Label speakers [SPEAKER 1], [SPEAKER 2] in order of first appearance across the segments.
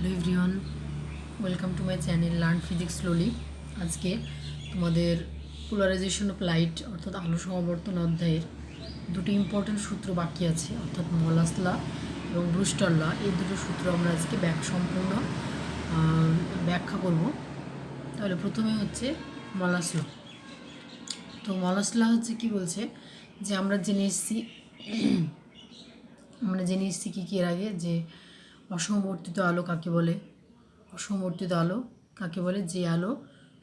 [SPEAKER 1] Hello everyone, welcome to my channel learn physics slowly. আজকে তোমাদের polarisation of light অর্থাৎ আলো সমাবর্তন অধ্যায়ের দুটি ইম্পর্টেন্ট সূত্র বাকি আছে, অর্থাৎ মলাস ল এবং ব্রুস্টার ল। এই দুটো সূত্র আমরা আজকে সম্পূর্ণ ব্যাখ্যা করব। তাহলে প্রথমে হচ্ছে মলাস ল। তো মলাস ল হচ্ছে কি বলছে যে আমরা জেনে এসেছি কী এর আগে, যে অসমবর্তিত আলো কাকে বলে। অসমবর্তিত আলো কাকে বলে? যে আলো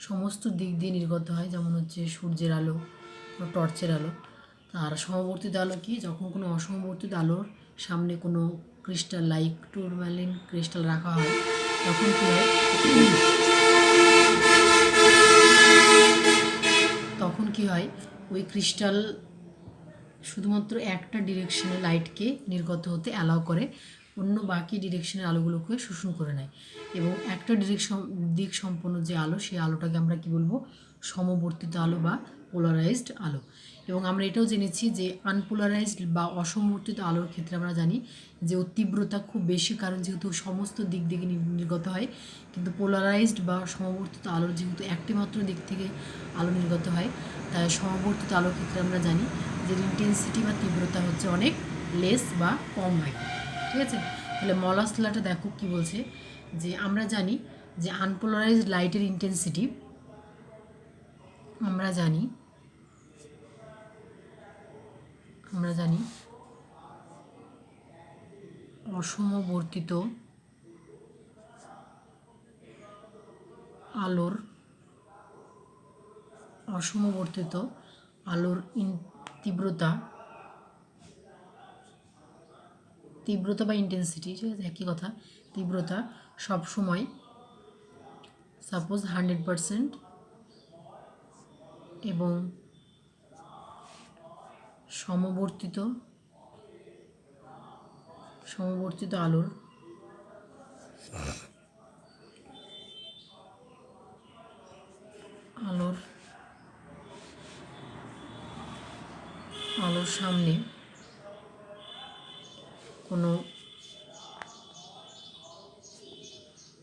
[SPEAKER 1] সমস্ত দিক দিয়ে নির্গত হয়, যেমন হচ্ছে সূর্যের আলো, টর্চের আলো। আর সমবর্তিত আলো কি? যখন কোনো অসমবর্তিত আলোর সামনে কোনো ক্রিস্টাল লাইক টুরম্যালিন ক্রিস্টাল রাখা হয়, তখন কী হয়? ওই ক্রিস্টাল শুধুমাত্র একটা ডিরেকশনে লাইটকে নির্গত হতে অ্যালাউ করে, অন্য বাকি ডিরেকশনের আলোগুলোকে শোষণ করে নেয়। এবং একটা দিক সম্পন্ন যে আলো, সেই আলোটাকে আমরা কি বলবো? সমবর্তিত আলো বা পোলারাইজড আলো। এবং আমরা এটাও জেনেছি যে আনপোলারাইজড বা অসমবর্তিত আলোর ক্ষেত্রে আমরা জানি যে ওর তীব্রতা খুব বেশি, কারণ যেহেতু সমস্ত দিক থেকে নির্গত হয়। কিন্তু পোলারাইজড বা সমবর্তিত আলোর যেহেতু একটি মাত্র দিক থেকে আলো নির্গত হয়, তাই সমবর্তিত আলোর ক্ষেত্রে আমরা জানি যে ইন্টেন্সিটি বা তীব্রতা হচ্ছে অনেক লেস বা কম হয়। ঠিক আছে? তাহলে মলাস লটা দেখো কি বলছে, যে আমরা জানি যে আনপোলারাইজড লাইটের ইন্টেন্সিটি আমরা জানি অসমবর্তিত আলোর তীব্রতা বা ইন্টেন্সিটি, ঠিক আছে, একই কথা। তীব্রতা সবসময় সাপোজ 100% এবং সমবর্তিত আলোর সামনে কোনো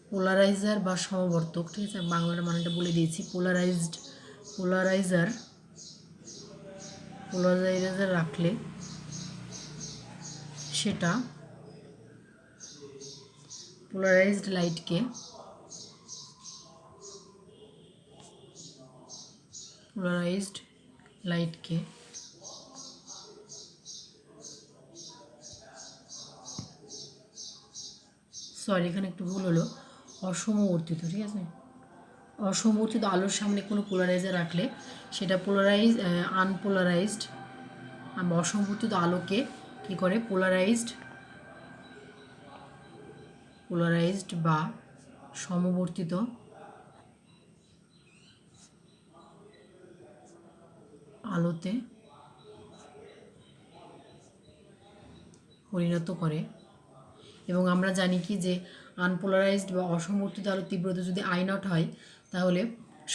[SPEAKER 1] পোলারাইজার বা সমবর্তক, ঠিক আছে, বাংলার মানেটা বলে দিয়েছি, পোলারাইজার রাখলে সেটা পোলারাইজড লাইটকে এখানে একটু ভুল হলো, অসমবর্তিত, ঠিক আছে, অসমবর্তিত আলোর সামনে কোনো পোলারাইজার রাখলে সেটা আনপোলারাইজড অসমবর্তিত আলোকে কী করে? পোলারাইজড বা সমবর্তিত আলোতে পরিণত করে। এবং আমরা জানি কি যে আনপোলারাইজড বা অসমবর্তিত আলোর তীব্রতা যদি I0 হয়, তাহলে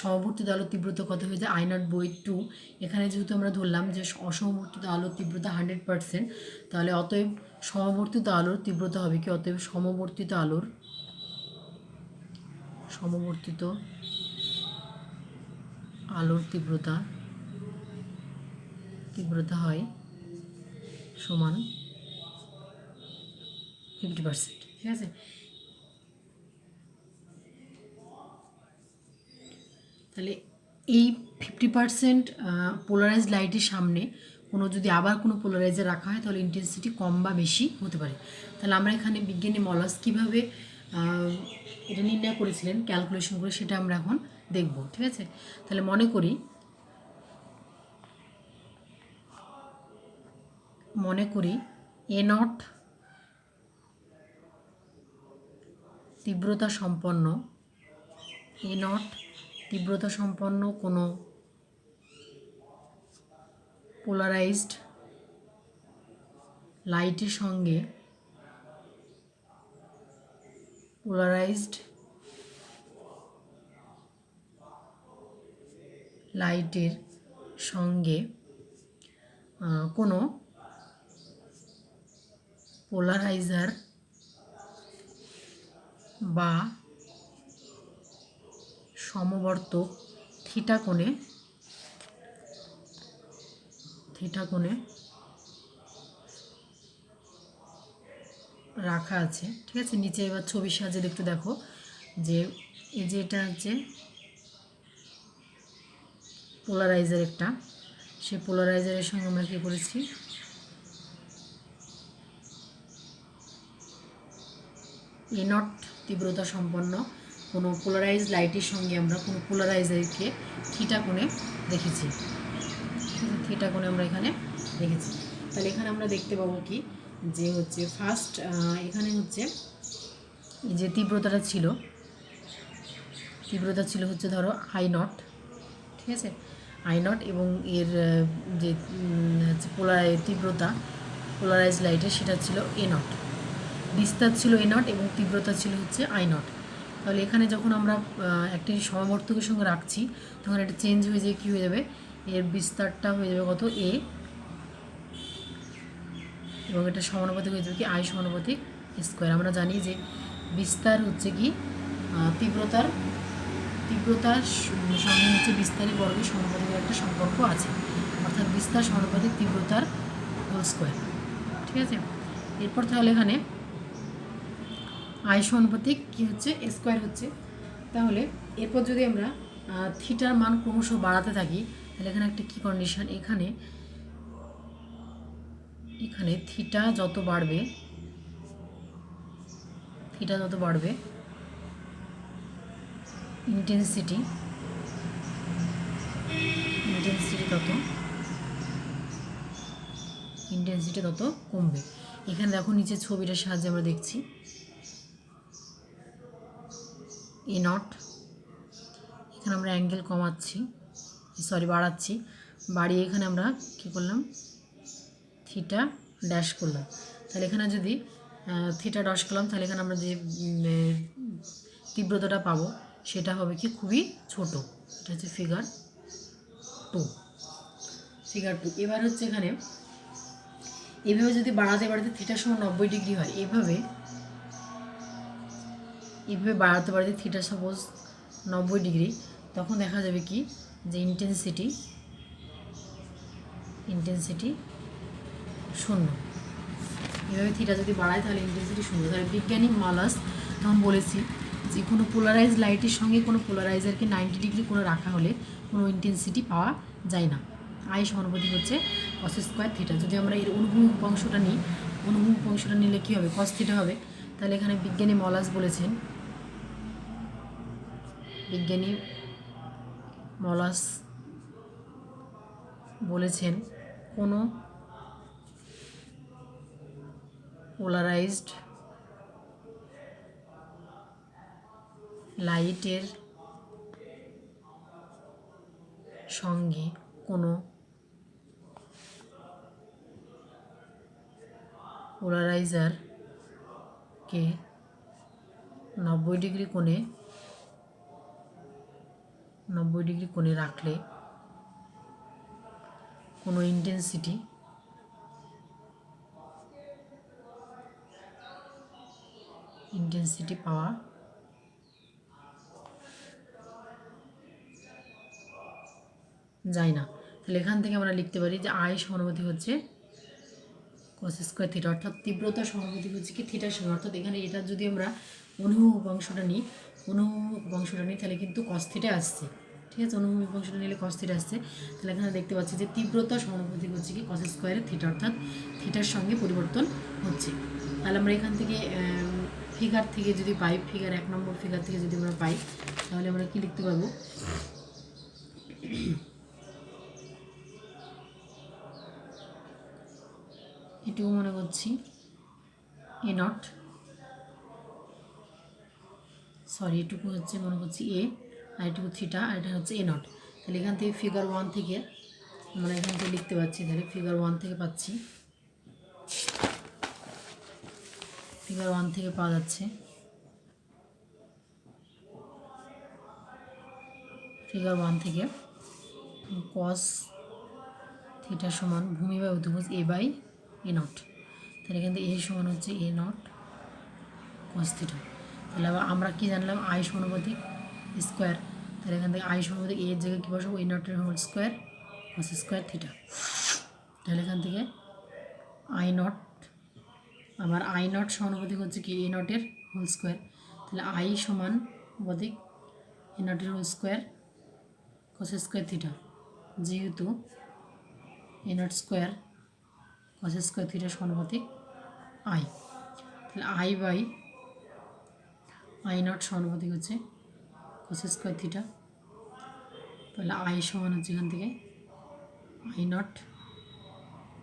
[SPEAKER 1] সমবর্তিত আলোর তীব্রতা কত হয়ে যায়? I0/2। এখানে যেহেতু আমরা ধরলাম যে অসমবর্তিত আলোর তীব্রতা 100%, তাহলে অতএব সমবর্তিত আলোর তীব্রতা হবে কি? অতএব সমবর্তিত আলোর তীব্রতা হয় সমান 50%, ঠিক আছে। তাহলে এই 50% পোলারাইজড লাইটের সামনে যদি আবার কোনো পোলারাইজার রাখা হয়, তাহলে ইন্টেন্সিটি কম বা বেশি হতে পারে। তাহলে আমরা এখানে বিজ্ঞানী মলাস কীভাবে এটা নির্ণয় করেছিলেন ক্যালকুলেশন করে, সেটা আমরা এখন দেখব, ঠিক আছে। তাহলে মনে করি A0 তীব্রতা সম্পন্ন কোনো পোলারাইজড লাইটের সঙ্গে কোনো পোলারাইজার বা সমবর্তক থিটা কোণে রাখা আছে। ঠিক আছে, নিচে এবার ছবির সাহায্যে একটু দেখো যে এই যে এটা হচ্ছে পোলারাইজার একটা, সেই পোলারাইজারের সঙ্গে আমরা কী করেছি, এ নট তীব্রতা সম্পন্ন কোনো পোলারাইজ লাইটের সঙ্গে আমরা কোনো পোলারাইজারকে থিটা কোণে রেখেছি। থিটা কোণে আমরা এখানে রেখেছি। তাহলে এখানে আমরা দেখতে পাবো কি যে হচ্ছে ফার্স্ট এখানে হচ্ছে যে তীব্রতা ছিল হচ্ছে ধরো আই নট। ঠিক আছে, আই নট, এবং এর যে হচ্ছে তীব্রতা পোলারাইজ লাইটের সেটা ছিল এ নট। বিস্তার ছিল এ নট এবং তীব্রতা ছিল হচ্ছে আই নট। তাহলে এখানে যখন আমরা একটি সমবর্তকের সঙ্গে রাখছি তখন এটা চেঞ্জ হয়ে যায়, কী হয়ে যাবে, এর বিস্তারটা হয়ে যাবে কত এ, এবং এটা সমানুপাতিক হয়ে যাবে কি আই সমানুপাতিক স্কোয়ার। আমরা জানি যে বিস্তার হচ্ছে কি তীব্রতার সঙ্গে হচ্ছে বিস্তারের বর্গের সমানুপাতিক একটা সম্পর্ক আছে, অর্থাৎ বিস্তার সমানুপাতিক তীব্রতার হোল স্কোয়ার। ঠিক আছে, এরপর তাহলে এখানে আই সমানুপাতিক কী হচ্ছে স্কোয়ার হচ্ছে। তাহলে এরপর যদি আমরা থিটার মান ক্রমশ বাড়াতে থাকি তাহলে এখানে একটা কী কন্ডিশন, এখানে থিটা যত বাড়বে ইন্টেন্সিটি তত কমবে। এখানে দেখো নিচে ছবিটার সাহায্যে আমরা দেখছি এ নট, এখানে আমরা অ্যাঙ্গেল বাড়াচ্ছি, বাড়িয়ে এখানে আমরা কী করলাম, থিটা ড্যাশ করলাম। তাহলে এখানে যদি থিটা ড্যাশ করলাম তাহলে এখানে আমরা যে তীব্রতাটা পাবো সেটা হবে কি খুবই ছোট। এটা হচ্ছে ফিগার 2। এবার হচ্ছে এখানে এভাবে যদি বাড়াতে থিটার সময় 90 ডিগ্রি হয়, এভাবে বাড়াতে থিটা সাপোজ 90 ডিগ্রি, তখন দেখা যাবে কি যে ইন্টেন্সিটি 0। এভাবে থিটা যদি বাড়ায় তাহলে ইন্টেন্সিটি 0। তাহলে বিজ্ঞানী মালাস তখন বলেছি যে কোনো পোলারাইজ লাইটের সঙ্গে কোনো পোলারাইজারকে 90 ডিগ্রি করে রাখা হলে কোনো ইন্টেন্সিটি পাওয়া যায় না। আই সমানুপাতিক হচ্ছে cos স্কোয়ার থিটা। যদি আমরা এর অনুভূমিক অংশটা নিলে কী হবে, cos থিটা হবে। তাহলে এখানে বিজ্ঞানী মলাস বলেছেন কোনো পোলারাইজড লাইটের সঙ্গে কোনো পোলারাইজারকে 90 ডিগ্রি কোণে রাখলে কোনো ইন্টেন্সিটি পাওয়া যায় না। তাহলে এখান থেকে আমরা লিখতে পারি যে আই সমানুপাতিক হচ্ছে cos স্কোয়ার থিটা, অর্থাৎ তীব্রতা সমানুপাতিক হচ্ছে কি থিটার সঙ্গে। অর্থাৎ এখানে এটা যদি আমরা অনুভূমিক অংশটা নিই তাহলে কিন্তু cos থিটা আসছে। ঠিক আছে, অনুভূমিক অংশটা নিলে cos থিটা আসছে। তাহলে এখানে দেখতে পাচ্ছি যে তীব্রতা সমানুপাতিক হচ্ছে কি cos স্কোয়ারের থিটা, অর্থাৎ থিটার সঙ্গে পরিবর্তন হচ্ছে। তাহলে আমরা এখান থেকে ফিগার থেকে যদি পাই, ফিগার 1 নম্বর ফিগার থেকে যদি আমরা পাই তাহলে আমরা কি লিখতে পারবো, এটুকু মনে করছি এ নট, এটুকু হচ্ছে মনে করছি এ, আর এটুকু থিটা, আর এটা হচ্ছে এ নট। তাহলে এখান থেকে ফিগার 1 থেকে আমরা এখান থেকে লিখতে পাচ্ছি, তাহলে ফিগার 1 থেকে পাচ্ছি, ফিগার 1 থেকে পাওয়া যাচ্ছে ফিগার 1 থেকে cos থিটা সমান ভূমি বা অতিভুজ a বাই এ নট। তাহলে এখান থেকে এ সমান হচ্ছে এ নট cos থিটা। তাহলে আবার আমরা কি জানলাম আই সমানুপাতিক স্কোয়ার, তাহলে এখান থেকে আই সমানুপাতিক এর জায়গায় কী বসাবো এ নটের whole square cos square theta. তাহলে এখান থেকে আই নট, আবার আই নট সমানুপাতিক হচ্ছে কি এ নটের হোল স্কোয়ার, তাহলে আই সমানুপাতিক এ নটের whole square cos square theta, যেহেতু A nought square cos square theta সমানুপাতিক আই, তাহলে আই বাই আই নট সমানুপাতিক হচ্ছে কস স্কোয়ার থিটা। তাহলে আই সমান হচ্ছে এখান থেকে I nought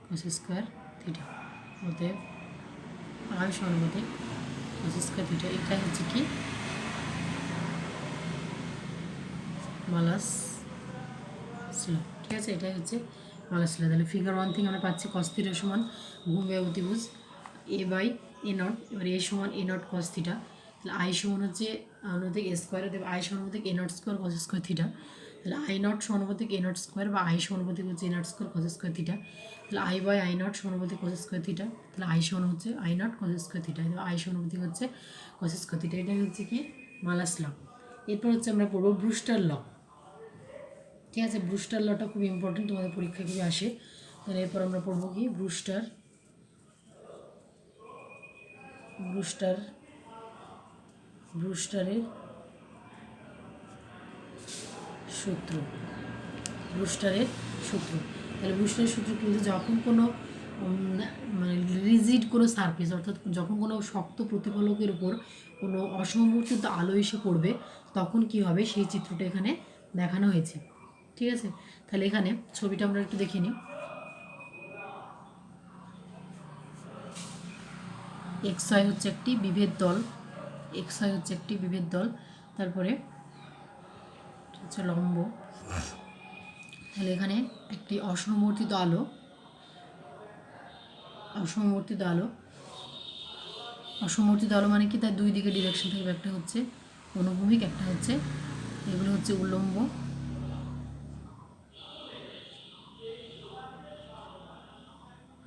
[SPEAKER 1] cos square theta, অতএব আই সমানুপাতিক কস স্কোয়ার থিটা। এটাই হচ্ছে কি মালাস ল, ঠিক আছে, এটাই হচ্ছে মালাস ল। তাহলে ফিগার 1 থেকে আমরা পাচ্ছি কস থিটা সমান ভূমি অতিভুজ এ বাই এ নট, এবার এ সমান এ নট কস থিটা, তাহলে আই সমান হচ্ছে অনুপাতিক এ স্কোয়ার, দেবে আই সমানুপাতিক A nought square cos square theta, তাহলে আই নট সমানুপাতিক এ নট স্কোয়ার বা আই সমানুপাতিক হচ্ছে A nought square cos square theta, তাহলে আই বাই আই নট সমানুপাতিক কস স্কোয়ার থিটা, তাহলে আই সমান হচ্ছে I nought cos square theta, I সমানুপাতিক হচ্ছে কস স্কোয়ার থিটা। এটাই হচ্ছে কি মালাস ল। এরপর হচ্ছে আমরা পড়বো ব্রুস্টার ল, ঠিক আছে। ব্রুস্টার লটা খুব ইম্পর্টেন্ট, তোমাদের পরীক্ষা খুবই আসে। তাহলে এরপর আমরা পড়বো কি ব্রুস্টারের সূত্র। ব্রুস্টারের সূত্র, তাহলে ব্রুস্টারের সূত্র কিন্তু যখন কোনো মানে রিজিড কোনো সারফেস, অর্থাৎ যখন কোনো শক্ত প্রতিফলকের উপর কোনো অসমবর্তিত আলো এসে পড়বে তখন কি হবে সেই চিত্রটা এখানে দেখানো হয়েছে, ঠিক আছে। তাহলে এখানে ছবিটা আমরা একটু দেখে নিই। এক্স ওয়াই হচ্ছে একটি বিভেদ দল, এক্স ওয়াই হচ্ছে একটি বিভেদ দল, তারপরে হচ্ছে লম্ব। তাহলে এখানে একটি অসমবর্তিত আলো, অসমবর্তিত আলো মানে কি তার দুই দিকে ডিরেকশন থাকবে, একটা হচ্ছে অনুভূমিক, একটা হচ্ছে এগুলো হচ্ছে উল্লম্ব,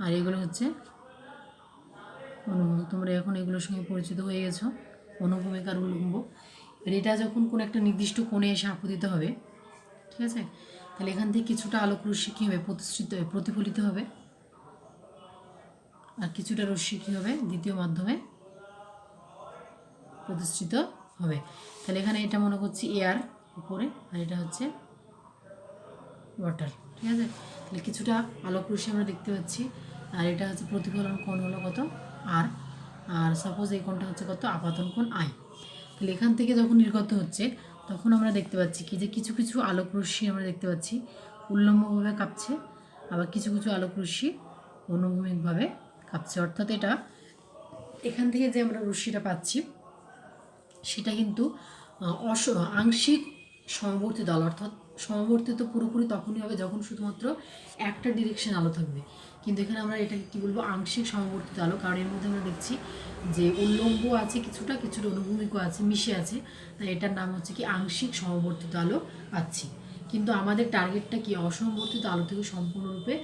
[SPEAKER 1] আর এগুলো হচ্ছে অনুভূমিক। তোমরা এখন এগুলোর সঙ্গে পরিচিত হয়ে গেছো, অনুভূমিক আর উল্লম্ব। এটা যখন কোনো একটা নির্দিষ্ট কোণে এসে আপতিত হবে, ঠিক আছে, তাহলে এখান থেকে কিছুটা আলোক রশ্মি কী হবে প্রতিফলিত হবে, আর কিছুটা রশ্মি কী হবে দ্বিতীয় মাধ্যমে প্রতিষ্ঠিত হবে। তাহলে এখানে এটা মনে করছি এয়ার উপরে, আর এটা হচ্ছে ওয়াটার, ঠিক আছে। তাহলে কিছুটা আলোক রশ্মি আমরা দেখতে পাচ্ছি, আর এটা হচ্ছে প্রতিফলন কোণ হলো কত আর, আর সাপোজ এই কোণটা হচ্ছে কত আপাতন কোণ আই। তাহলে এখান থেকে যখন নির্গত হচ্ছে তখন আমরা দেখতে পাচ্ছি কি যে কিছু কিছু আলোক রশ্মি আমরা দেখতে পাচ্ছি উল্লম্বভাবে কাঁপছে, আবার কিছু কিছু আলোক রশ্মি অনুভূমিকভাবে কাঁপছে। অর্থাৎ এটা এখান থেকে যে আমরা রশ্মিটা পাচ্ছি সেটা কিন্তু আংশিক সমবর্তিত আলো, অর্থাৎ সমবর্তিত পুরোপুরি তখনই হবে যখন শুধুমাত্র একটা ডিরেকশন আলো থাকবে। কিন্তু এখানে আমরা এটাকে কী বলবো আংশিক সমবর্তিত আলো, কারণ এর মধ্যে আমরা দেখছি যে উল্লম্ব আছে কিছুটা অনুভূমিকও আছে, মিশে আছে, তাই এটার নাম হচ্ছে কি আংশিক সমবর্তিত আলো পাচ্ছি। কিন্তু আমাদের টার্গেটটা কি অসমবর্তিত আলো থেকে সম্পূর্ণরূপে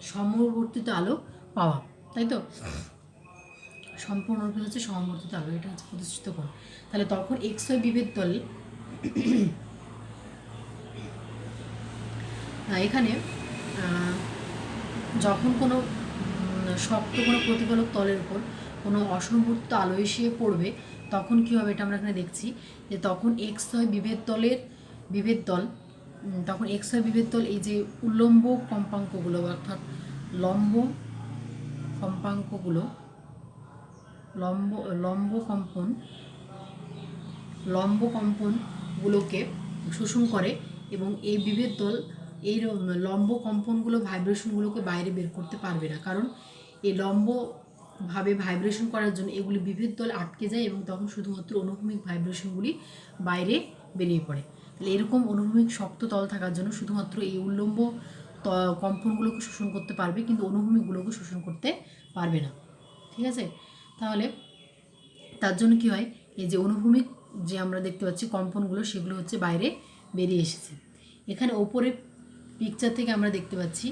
[SPEAKER 1] সমবর্তিত আলো পাওয়া, তাই তো, সম্পূর্ণরূপে হচ্ছে সমবর্তিত আলো, এটা হচ্ছে প্রতিষ্ঠিত কোণ। তাহলে তখন এক্স ওয়াই বিভেদ তল এখানে যখন কোনো শক্ত কোনো প্রতিফলক তলের উপর কোনো অসমবর্তিত আলো এসে পড়বে তখন কী হবে এটা আমরা এখানে দেখছি যে তখন এক্স ওয়াই বিভেদ তল তখন এক্স ওয়াই বিভেদ তল এই যে উল্লম্ব কম্পাঙ্কগুলো অর্থাৎ লম্ব কম্পনগুলোকে শোষণ করে এবং এই বিভেদ তল এই লম্ব কম্পনগুলো ভাইব্রেশনগুলোকে বাইরে বের করতে পারবে না, কারণ এই লম্বভাবে ভাইব্রেশন করার জন্য এগুলি বিভেদ তল আটকে যায় এবং তখন শুধুমাত্র অনুভূমিক ভাইব্রেশনগুলি বাইরে বেরিয়ে পড়ে। তাহলে এরকম অনুভূমিক শক্ত তল থাকার জন্য শুধুমাত্র এই উল্লম্ব কম্পনগুলোকে শোষণ করতে পারবে, কিন্তু অনুভূমিকগুলোকে শোষণ করতে পারবে না, ঠিক আছে। তাহলে তার জন্য কী হয় এই যে অনুভূমিক যে আমরা দেখতে পাচ্ছি কম্পনগুলো সেগুলো হচ্ছে বাইরে বেরিয়ে এসেছে। এখানে ওপরে পিকচার থেকে আমরা দেখতে পাচ্ছি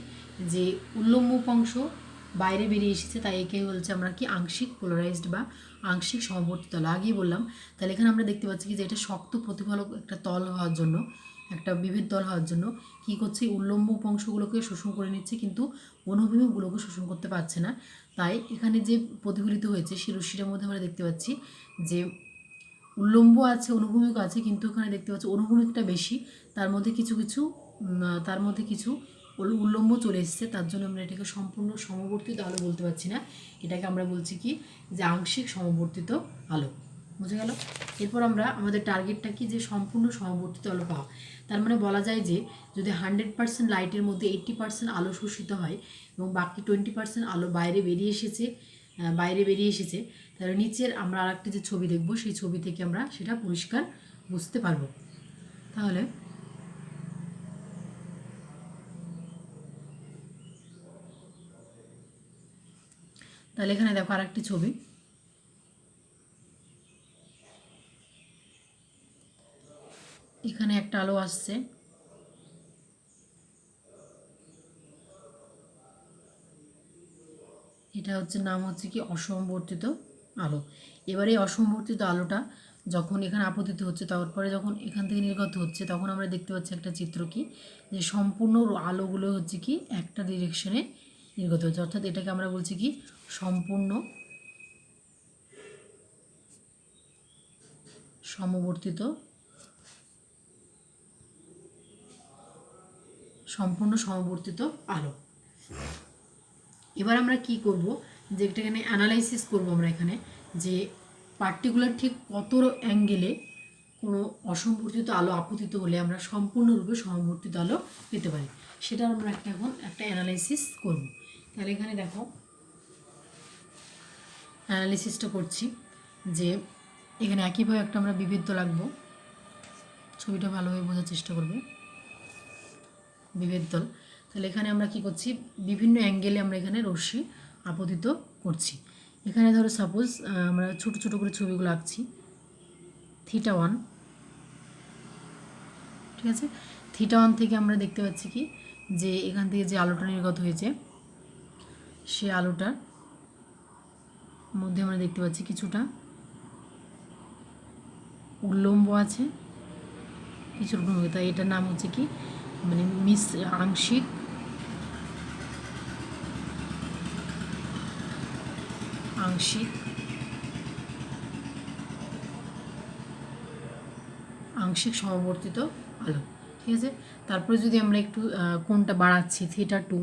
[SPEAKER 1] যে উল্লম্ব অংশ বাইরে বেরিয়ে এসেছে, তাই একে বলছে আমরা কি আংশিক পোলারাইজড বা আংশিক সমবর্তী তল, আগেই বললাম। তাহলে এখানে আমরা দেখতে পাচ্ছি কি যে এটা শক্ত প্রতিফলক একটা তল হওয়ার জন্য, একটা বিভেদ তল হওয়ার জন্য কী করছে, উল্লম্ব অংশগুলোকে শোষণ করে নিচ্ছে, কিন্তু অনুভূমিকগুলোকে শোষণ করতে পারছে না। তাই এখানে যে প্রতিফলিত হয়েছে সেই রশ্মিটার মধ্যে আমরা দেখতে পাচ্ছি যে উল্লম্ব আছে, অনুভূমিক আছে, কিন্তু এখানে দেখতে পাচ্ছি অনুভূমিকটা বেশি, তার মধ্যে কিছু উল্লম্ব চলে এসছে। তার জন্য আমরা এটাকে সম্পূর্ণ সমবর্তিত আলো বলতে পারছি না, এটাকে আমরা বলছি কি যে আংশিক সমবর্তিত আলো। বুঝে গেল? এরপর আমরা আমাদের টার্গেটটা কি, যে সম্পূর্ণ সমবর্তিত আলো পাওয়া। তার মানে বলা যায় যে যদি 100% লাইটের মধ্যে 80% আলো শোষিত হয় এবং বাকি 20% আলো বাইরে বেরিয়ে এসেছে, তাহলে নিচের আমরা আরেকটি যে ছবি দেখব সেই ছবি থেকে আমরা সেটা পরিষ্কার বুঝতে পারবো। তাহলে এখানে দেখো আরেকটি ছবি, এখানে একটা আলো আসছে, এটা হচ্ছে নাম হচ্ছে কি অসমবর্তিত আলো। এবারে এই অসমবর্তিত আলোটা যখন এখানে আপতিত হচ্ছে, তারপরে যখন এখান থেকে নির্গত হচ্ছে, তখন আমরা দেখতে পাচ্ছি একটা চিত্র কি, যে সম্পূর্ণ আলোগুলো হচ্ছে কি একটা ডিরেকশনে নির্গত হচ্ছে, অর্থাৎ এটাকে আমরা বলছি কি সম্পূর্ণ সমবর্তিত আলো। এবার আমরা কি করব, যে এখানে অ্যানালাইসিস করব আমরা এখানে, যে পার্টিকুলার ঠিক কত অ্যাঙ্গেলে কোনো অসমবর্তিত আলো আপতিত হলে আমরা সম্পূর্ণরূপে সমবর্তিত আলো পেতে পারি, সেটা আমরা এখন একটা অ্যানালাইসিস করব। তাহলে এখানে দেখো অ্যানালাইসিসটা করছি, যে এখানে একইভাবে একটা আমরা বিভেদ্য লাগবো, ছবিটা ভালোভাবে বোঝার চেষ্টা করবে, বিভেদ তল। তাহলে এখানে আমরা কি করছি, বিভিন্ন অ্যাঙ্গেলে আমরা এখানে রশ্মি আপতিত করছি। এখানে ধরো সাপোজ আমরা ছোট ছোট করে ছবিগুলো আঁকছি, θ1, ঠিক আছে। θ1 থেকে আমরা দেখতে পাচ্ছি কি যে এখান থেকে যে আলোটা নির্গত হয়েছে সে আলোটার মধ্যে আমরা দেখতে পাচ্ছি কিছুটা উল্লম্ব আছে, কিছু উল্লম্ব, তাই এটার নাম হচ্ছে কি মানে আংশিক সমবর্তিত আলো, ঠিক আছে। তারপরে যদি আমরা একটু কোণটা বাড়াচ্ছি θ2,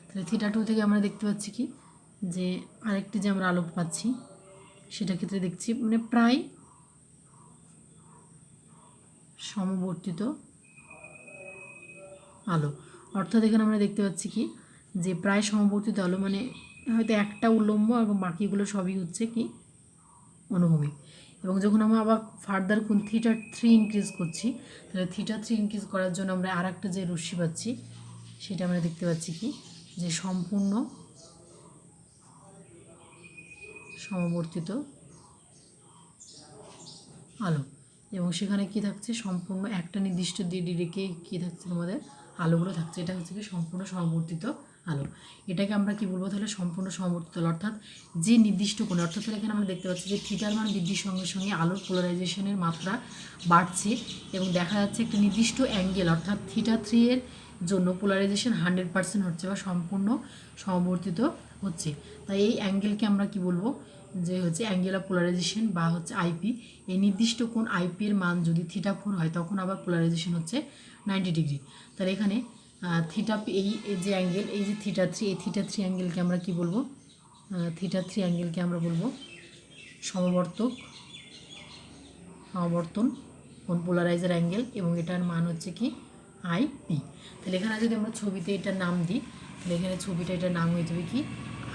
[SPEAKER 1] তাহলে θ2 থেকে আমরা দেখতে পাচ্ছি কি যে আরেকটি যে আমরা আলো পাচ্ছি সেটা ক্ষেত্রে দেখছি মানে প্রায় সমবর্তিত আলো, অর্থাৎ এখানে আমরা দেখতে পাচ্ছি কি যে প্রায় সমবর্তিত আলো, মানে হয়তো একটা উল্লম্ব এবং বাকিগুলো সবই হচ্ছে কি অনুভূমিক। এবং যখন আমরা আবার ফার্দার কোণ θ3 ইনক্রিজ করছি, তাহলে θ3 ইনক্রিজ করার জন্য আমরা আর একটা যে রশ্মি পাচ্ছি সেটা আমরা দেখতে পাচ্ছি কি যে সম্পূর্ণ সমবর্তিত আলো, এবং সেখানে কি থাকছে সম্পূর্ণ একটা নির্দিষ্ট ডিরেকে কি থাকছে আমাদের আলোগুলো থাকছে, এটা হচ্ছে কি সম্পূর্ণ সমবর্তিত আলো। এটাকে আমরা কি বলবো তাহলে সম্পূর্ণ সমবর্তিত আলো, অর্থাৎ যে নির্দিষ্ট কোণ, অর্থাৎ এখানে আমরা দেখতে পাচ্ছি যে থিটার মান বৃদ্ধির সঙ্গে সঙ্গে আলোর পোলারাইজেশনের মাত্রা বাড়ছে এবং দেখা যাচ্ছে একটা নির্দিষ্ট অ্যাঙ্গেল, অর্থাৎ θ3 এর জন্য পোলারাইজেশন 100% হচ্ছে বা সম্পূর্ণ সমবর্তিত হচ্ছে। তাই এই অ্যাঙ্গেলকে আমরা কি বলবো যে হচ্ছে অ্যাঙ্গেল অফ পোলারাইজেশন বা হচ্ছে আইপি। এই নির্দিষ্ট কোণ আইপি এর মান যদি θ4 হয় তখন আবার পোলারাইজেশন হচ্ছে 90 ডিগ্রি। তাহলে এখানে এই যে অ্যাঙ্গেল, এই যে θ3, এই θ3 অ্যাঙ্গেলকে আমরা কি বলবো, θ3 অ্যাঙ্গেলকে আমরা বলবো সমাবর্তন কোণ, পোলারাইজার অ্যাঙ্গেল, এবং এটার মান হচ্ছে কি আইপি। তাহলে এখানে যদি আমরা ছবিতে এটার নাম দিই, তাহলে এখানে ছবিটা এটার নাম হয়ে যাবে কি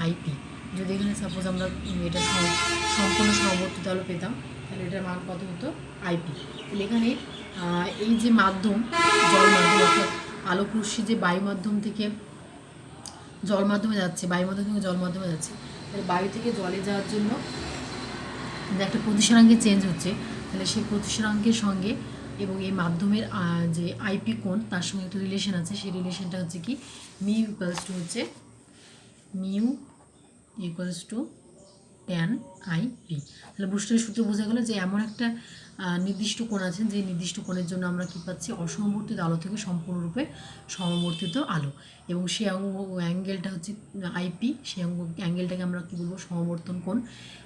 [SPEAKER 1] আইপি। যদি এখানে সাপোজ আমরা এটা সম্পূর্ণ সমবর্তিত আলো পেতাম তাহলে এটার মান কত হতো আইপি। তাহলে এখানে এই যে মাধ্যম, জল মাধ্যম, অর্থাৎ আলোক রশ্মি যে বায়ু মাধ্যম থেকে জল মাধ্যমে যাচ্ছে, বায়ু মাধ্যম থেকে জল মাধ্যমে যাচ্ছে, তাহলে বায়ু থেকে জলে যাওয়ার জন্য যে একটা প্রতিসরাঙ্কে চেঞ্জ হচ্ছে, তাহলে সেই প্রতিসরাঙ্কের সঙ্গে এবং এই মাধ্যমের যে আইপি কোণ তার সঙ্গে একটা রিলেশন আছে, সেই রিলেশনটা হচ্ছে কি মিউ ইকুয়ালস টু হচ্ছে mu equals to tan I P. তাহলে ব্রুস্টারের সূত্র বোঝা গেল যে এমন একটা নির্দিষ্ট কোণ আছে যে নির্দিষ্ট কোণের জন্য আমরা কী পাচ্ছি, অসমবর্তিত আলো থেকে সম্পূর্ণরূপে সমবর্তিত আলো, এবং সেই অ্যাঙ্গেলটা হচ্ছে আইপি, সেই অ্যাঙ্গেলটাকে আমরা কী বলবো, সমবর্তন কোণ,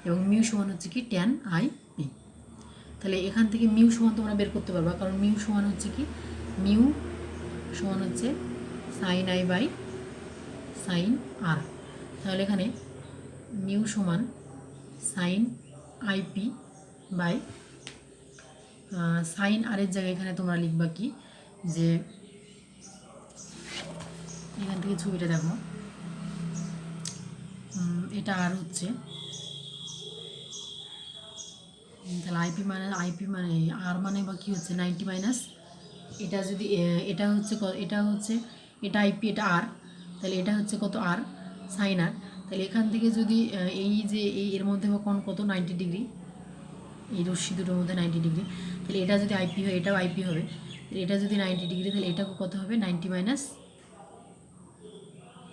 [SPEAKER 1] এবং মিউ সমান হচ্ছে কি ট্যান আই পি। তাহলে এখান থেকে মিউ সমান তোমরা বের করতে পারবা, কারণ মিউ সমান হচ্ছে কি, মিউ সমান হচ্ছে সাইন আই বাই সাইন আর। তাহলে এখানে মিউ সমান সাইন আইপি বাই সাইন আরের জায়গায় এখানে তোমরা লিখবা কি, যে এখান থেকে ছবিটা দেখো, এটা আর হচ্ছে, তাহলে আইপি মানে আর মানে বা কী হচ্ছে 90 মাইনাস, এটা যদি এটা হচ্ছে এটা আইপি, এটা আর, তাহলে এটা হচ্ছে কত আর সাইন আর। তাহলে এখান থেকে যদি এই যে এর মধ্যে বা কোণ কত 90 ডিগ্রি, এই রশ্মি দুটোর মধ্যে 90 ডিগ্রি, তাহলে এটা যদি আইপি হয় এটাও আইপি হবে, এটা যদি 90 ডিগ্রি তাহলে এটাকে কত হবে 90 মাইনাস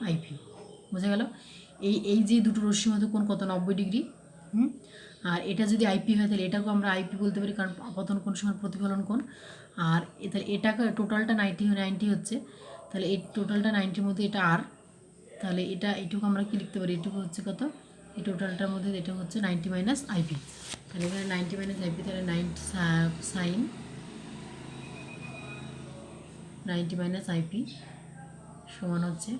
[SPEAKER 1] আইপি। বোঝা গেল? এই যে দুটো রশ্মির মধ্যে কোণ কত 90 ডিগ্রি। আর এটা যদি আইপি হয় তাহলে এটাকেও আমরা আইপি বলতে পারি, কারণ আপতন কোণ সমান প্রতিফলন কোণ। আর তাহলে এটাকে টোটালটা 90 হচ্ছে, তাহলে এই টোটালটা 90-র মধ্যে এটা আর, তাহলে এইটুকু আমরা কি লিখতে পারি, এটুকু হচ্ছে কত, এই টোটালটার মধ্যে এটা হচ্ছে 90 মাইনাস আইপি। তাহলে এখানে 90 মাইনাস আইপি, তাহলে 90 মাইনাস আইপি সমান হচ্ছে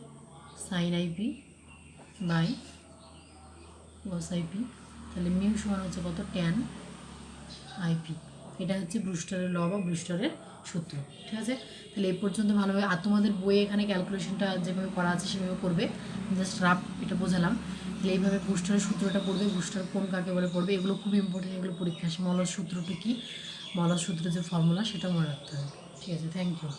[SPEAKER 1] sine IP by cos IP. তাহলে মিউ সমান হচ্ছে কত, ট্যান আইপি। এটা হচ্ছে ব্রুস্টারের ল বা ব্রুস্টারের সূত্র। ঠিক আছে, তাহলে এই পর্যন্ত ভালোভাবে, আর তোমাদের বইয়ে এখানে ক্যালকুলেশনটা যেভাবে করা আছে সেভাবে করবে, জাস্ট রাফ এটা বোঝালাম। তাহলে এইভাবে ব্রুস্টারের সূত্রটা পড়বে, ব্রুস্টার কোণ কাকে বলে পড়বে, এগুলো খুব ইম্পর্টেন্ট, এগুলো পরীক্ষা আসে। মলার সূত্রটি কী, মলার সূত্রের যে ফর্মুলা সেটা মনে রাখতে হবে। ঠিক আছে, থ্যাংক ইউ।